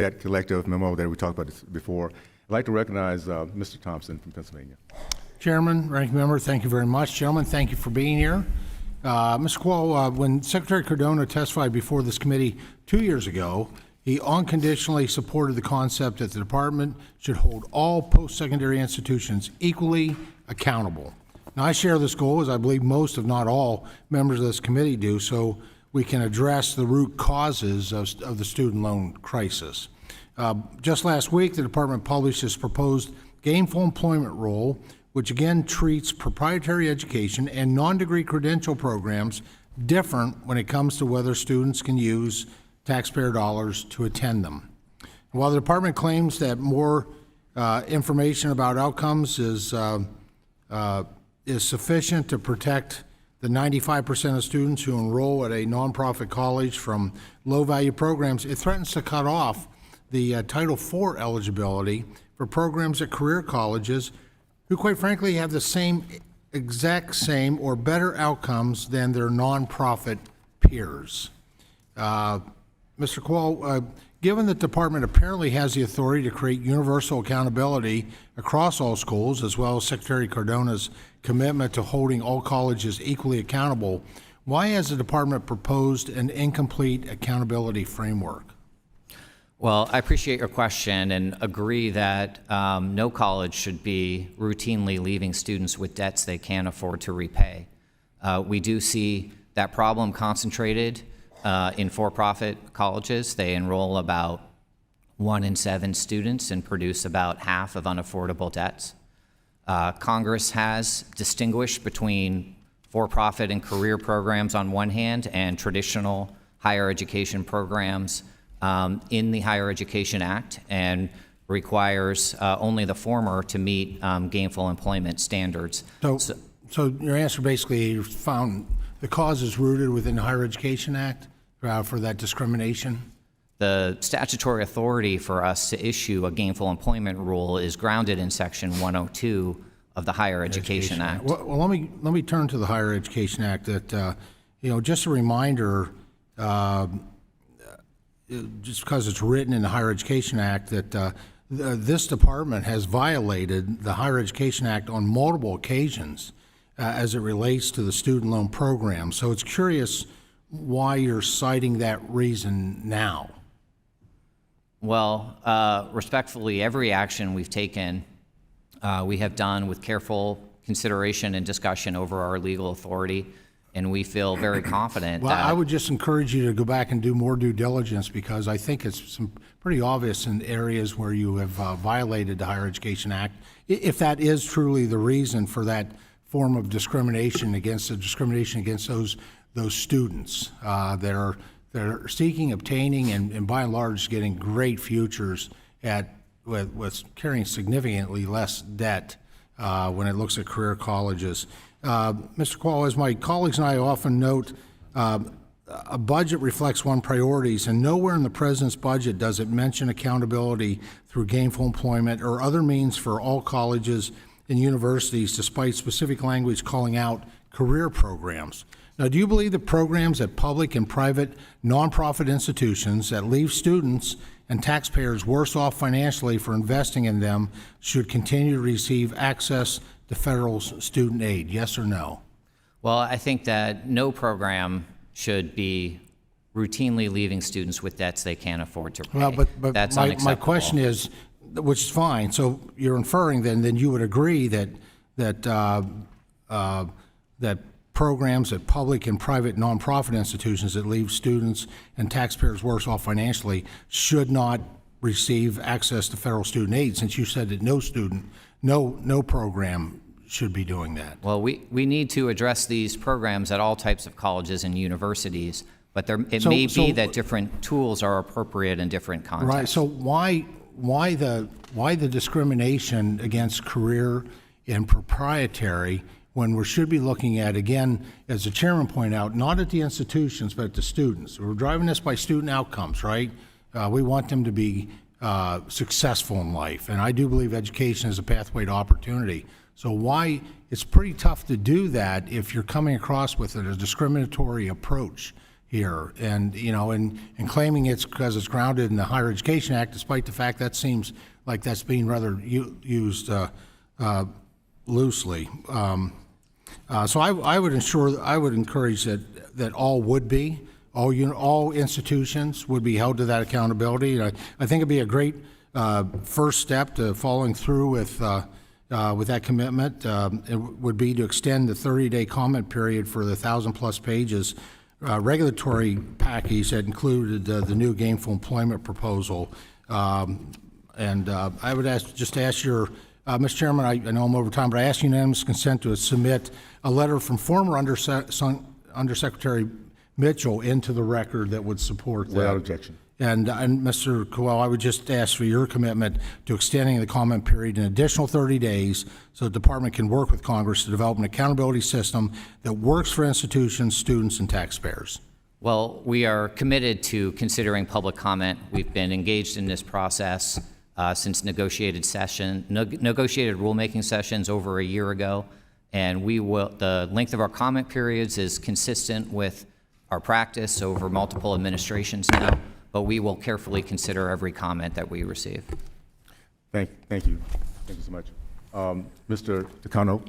that collective memo that we talked about this before. I'd like to recognize Mr. Thompson from Pennsylvania. Chairman, ranking member, thank you very much. Gentlemen, thank you for being here. Mr. Quall, when Secretary Cardona testified before this committee 2 years ago, he unconditionally supported the concept that the department should hold all post-secondary institutions equally accountable. Now, I share this goal, as I believe most, if not all, members of this committee do, so we can address the root causes of the student loan crisis. Just last week, the department published its proposed gainful employment rule, which again treats proprietary education and non-degree credential programs different when it comes to whether students can use taxpayer dollars to attend them. While the department claims that more information about outcomes is sufficient to protect the 95% of students who enroll at a nonprofit college from low-value programs, it threatens to cut off the Title IV eligibility for programs at career colleges who, quite frankly, have the exact same or better outcomes than their nonprofit peers. Mr. Quall, given that the department apparently has the authority to create universal accountability across all schools, as well as Secretary Cardona's commitment to holding all colleges equally accountable, why has the department proposed an incomplete accountability framework? Well, I appreciate your question and agree that no college should be routinely leaving students with debts they can't afford to repay. We do see that problem concentrated in for-profit colleges. They enroll about 1 in 7 students and produce about half of unaffordable debts. Congress has distinguished between for-profit and career programs on one hand and traditional higher education programs in the Higher Education Act, and requires only the former to meet gainful employment standards. So your answer basically, you found the cause is rooted within the Higher Education Act for that discrimination? The statutory authority for us to issue a gainful employment rule is grounded in Section 102 of the Higher Education Act. Well, let me turn to the Higher Education Act. That just a reminder, just because it's written in the Higher Education Act, that this department has violated the Higher Education Act on multiple occasions as it relates to the student loan program. So it's curious why you're citing that reason now. Well, respectfully, every action we've taken, we have done with careful consideration and discussion over our legal authority, and we feel very confident. Well, that I would just encourage you to go back and do more due diligence, because I think it's pretty obvious in areas where you have violated the Higher Education Act. If that is truly the reason for that form of discrimination against those students that are seeking, obtaining, and by and large getting great futures with carrying significantly less debt when it looks at career colleges. Mr. Quall, as my colleagues and I often note, a budget reflects one's priorities, and nowhere in the president's budget does it mention accountability through gainful employment or other means for all colleges and universities, despite specific language calling out career programs. Now, do you believe that programs at public and private nonprofit institutions that leave students and taxpayers worse off financially for investing in them should continue to receive access to federal student aid? Yes or no? Well, I think that no program should be routinely leaving students with debts they can't afford to pay. Well, but that's my question is, which is fine. So you're inferring then you would agree that programs at public and private nonprofit institutions that leave students and taxpayers worse off financially should not receive access to federal student aid, since you said that no program should be doing that. Well, we need to address these programs at all types of colleges and universities, but it may be that different tools are appropriate in different contexts. Right. So why the discrimination against career and proprietary when we should be looking at, again, as the chairman pointed out, not at the institutions, but at the students? We're driving this by student outcomes, right? We want them to be successful in life, and I do believe education is a pathway to opportunity. So why it's pretty tough to do that if you're coming across with a discriminatory approach. here. And, you know, and claiming it's because it's grounded in the Higher Education Act, despite the fact that seems like that's being rather used loosely. So I would encourage that all institutions would be held to that accountability. And I think it'd be a great first step to following through with that commitment. It would be to extend the 30-day comment period for the 1,000+ pages regulatory package that included the new gainful employment proposal. And I would ask your, Mr. Chairman, I know I'm over time, but I ask unanimous consent to submit a letter from former Undersecretary Mitchell into the record that would support that. Without objection. And Mr. Coelho, I would just ask for your commitment to extending the comment period an additional 30 days so the department can work with Congress to develop an accountability system that works for institutions, students, and taxpayers. Well, we are committed to considering public comment. We've been engaged in this process since negotiated rulemaking sessions over a year ago, and the length of our comment periods is consistent with our practice over multiple administrations now, but we will carefully consider every comment that we receive. Thank you. Thank you so much. Mr. Takano,